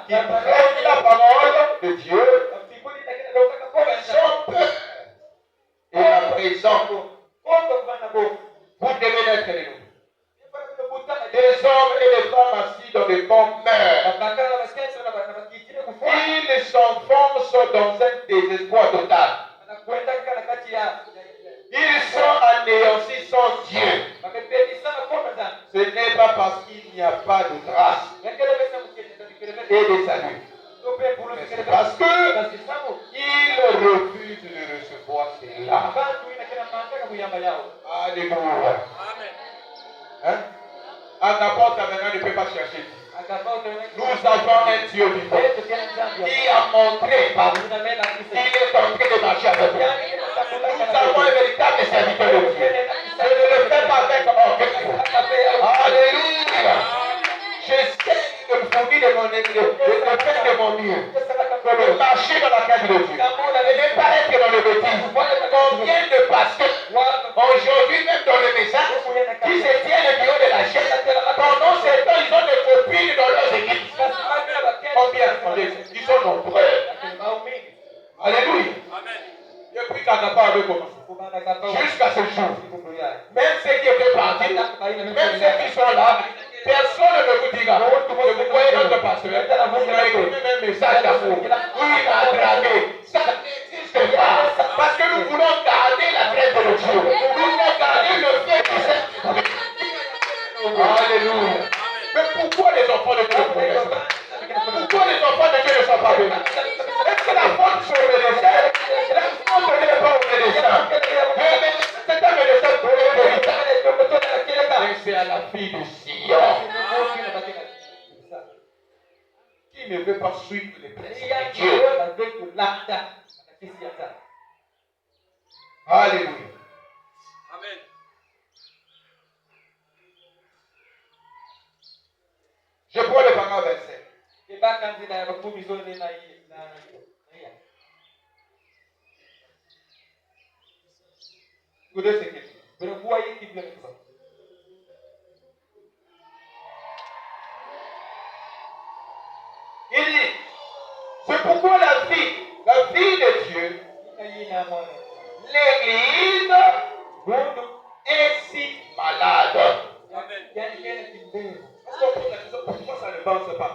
qui prennent la parole de Dieu sans peur. Et à présent, vous devez naître de nouveau. Des hommes et des femmes assis dans des bancs meurent. Ils s'enfoncent dans un désespoir total. Ils sont anéancis sans Dieu. Ce n'est pas parce qu'il n'y a pas de grâce et de salut. C'est parce qu'ils refusent de recevoir cela. Alléluia. Hein? N'importe maintenant ne peut pas chercher. Nous avons un Dieu vivant qui a montré qu'il est en train de marcher avec nous. Nous avons un véritable serviteur de Dieu. Je ne le fais pas avec orgueil. Alléluia. J'essaie de me fournir de faire de mon mieux. De marcher dans la case de Dieu. Et ne pas être dans le bêtise. Combien de pasteurs, aujourd'hui même dans le message, qui se tiennent le bureau de la chaîne, pendant ce temps, ils ont des copines dans leurs églises. Combien? Ils sont nombreux. Alléluia. Depuis qu'Agapa avait commencé, jusqu'à ce jour, même ceux qui étaient partis, même ceux qui sont là, personne ne vous dira que vous voyez notre pasteur, il a écrit même un message d'amour, où il a dragué. Ça n'existe pas, parce que nous voulons garder la traite de Dieu. Nous voulons garder le fait du Saint-Esprit. Alléluia. Mais pourquoi les enfants de Dieu ne progressent pas? Pourquoi les enfants de Dieu ne sont pas bénis? Est-ce que la faute sur le médecin? La faute n'est pas au médecin. C'est un médecin pour les véritables. Mais c'est à la fille de Sion qui ne veut pas suivre les principes de Dieu. Alléluia. Amen. Je prends le paragraphe 25. Écoutez ce qu'il dit. Il dit, c'est pourquoi la fille de Dieu, l'Église est si malade. Amen. Pourquoi ça ne pense pas?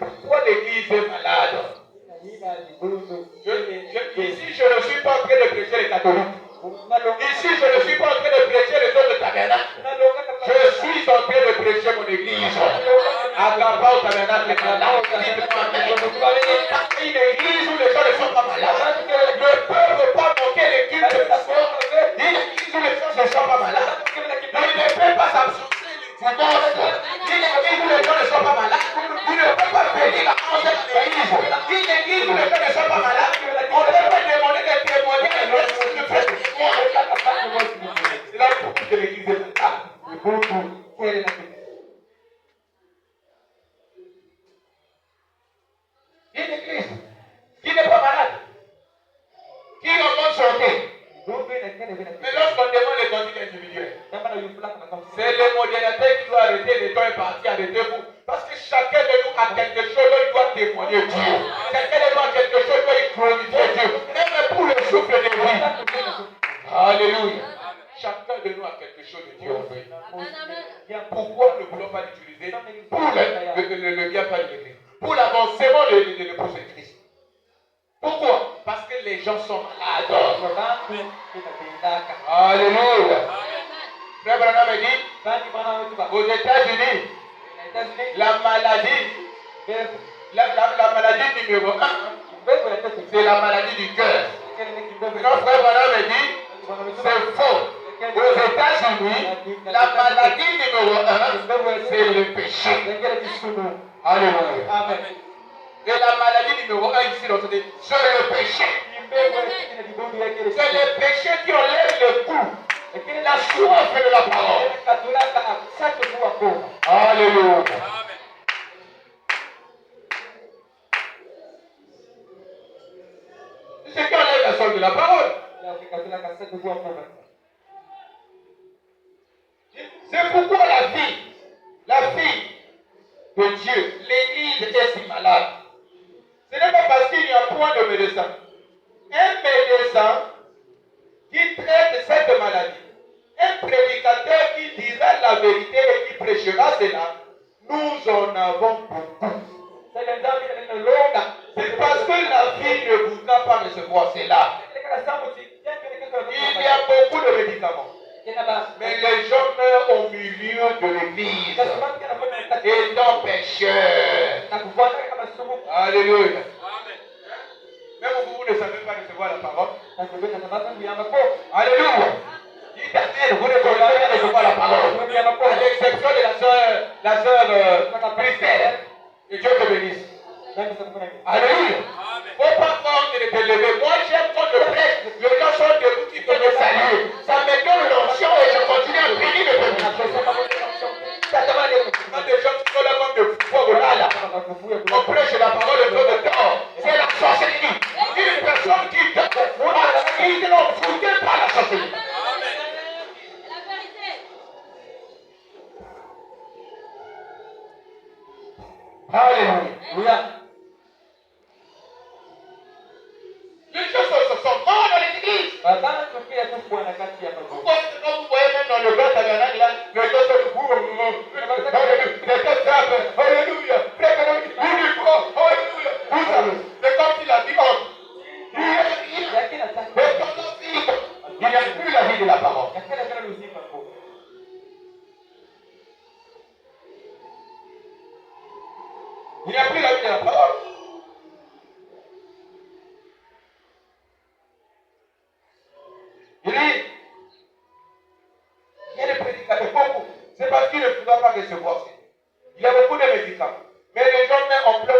Pourquoi l'Église est malade? Ici, je ne suis pas en train de prêcher les catholiques. Ici, je ne suis pas en train de prêcher les autres tabernacles. Je suis en train de prêcher mon Église. Agapa au tabernacle est malade. Une église où les gens ne sont pas malades ne peuvent pas manquer les cultes de sport. Une église où les gens ne sont pas malades ne peuvent pas s'absorber du monstre. Une église où les gens ne sont pas malades ne peuvent pas bénir la hanche de l'église. Une église où les gens ne sont pas malades, on ne peut pas demander des témoignages. C'est là que l'église est malade. Une église qui n'est pas malade, qui remonte chanter. Mais lorsqu'on demande les conduites individuelles, c'est le modérateur qui doit arrêter les temps et partir arrêter vous. Parce que chacun de nous a quelque chose dont il doit témoigner Dieu. Chacun de nous a quelque chose dont il glorifie Dieu. Même pour le souffle de vie. Alléluia. Chacun de nous a quelque chose de Dieu. Pourquoi ne voulons pas l'utiliser pour le bienfait de l'Église? Pour l'avancement de l'épouse de Christ. Pourquoi? Parce que les gens sont malades. Alléluia. Frère Branham dit, aux États-Unis, la maladie numéro 1, c'est la maladie du cœur. Quand Frère Branham dit, c'est faux. Aux États-Unis, la maladie numéro 1, c'est le péché. Alléluia. Amen. Et la maladie numéro 1 ici, c'est le péché. C'est le péché qui enlève le goût, la soif de la parole. Alléluia. C'est ce qui enlève la soif de la parole. C'est pourquoi la fille de Dieu, l'Église est si malade. Ce n'est pas parce qu'il n'y a point de médecin. Un médecin qui traite cette maladie, un prédicateur qui dira la vérité et qui prêchera cela, nous en avons beaucoup. C'est parce que la vie ne voudra pas recevoir cela. Il y a beaucoup de médicaments. Mais les gens meurent au milieu de l'église, étant pécheurs. Alléluia. Même vous ne savez pas recevoir la parole. Alléluia. Dites Amen, vous ne pouvez pas recevoir la parole. À l'exception de la sœur Christelle. Que Dieu te bénisse. Alléluia. Il ne faut pas prendre de te lever. Moi j'aime quand je prêche, les gens sont debout qui peuvent me saluer. Ça me donne l'onction et je continue à prier de bénir. Quand des gens sont là comme des fous, là, on prêche la parole de Dieu dehors. C'est la sorcellerie. Une personne qui il ne foutez pas la sorcellerie. Alléluia. Les gens se sont morts dans les églises. Pourquoi quand vous voyez même dans le grand tabernacle là, les gens se trouvent. Alléluia. C'est comme si la vie entre. Il n'y a plus la vie de la parole. Il n'y a plus la vie de la parole. Il dit, il y a des prédicateurs, beaucoup. C'est parce qu'il ne faudra pas recevoir. Il y a beaucoup de médicaments. Mais les gens mettent en plein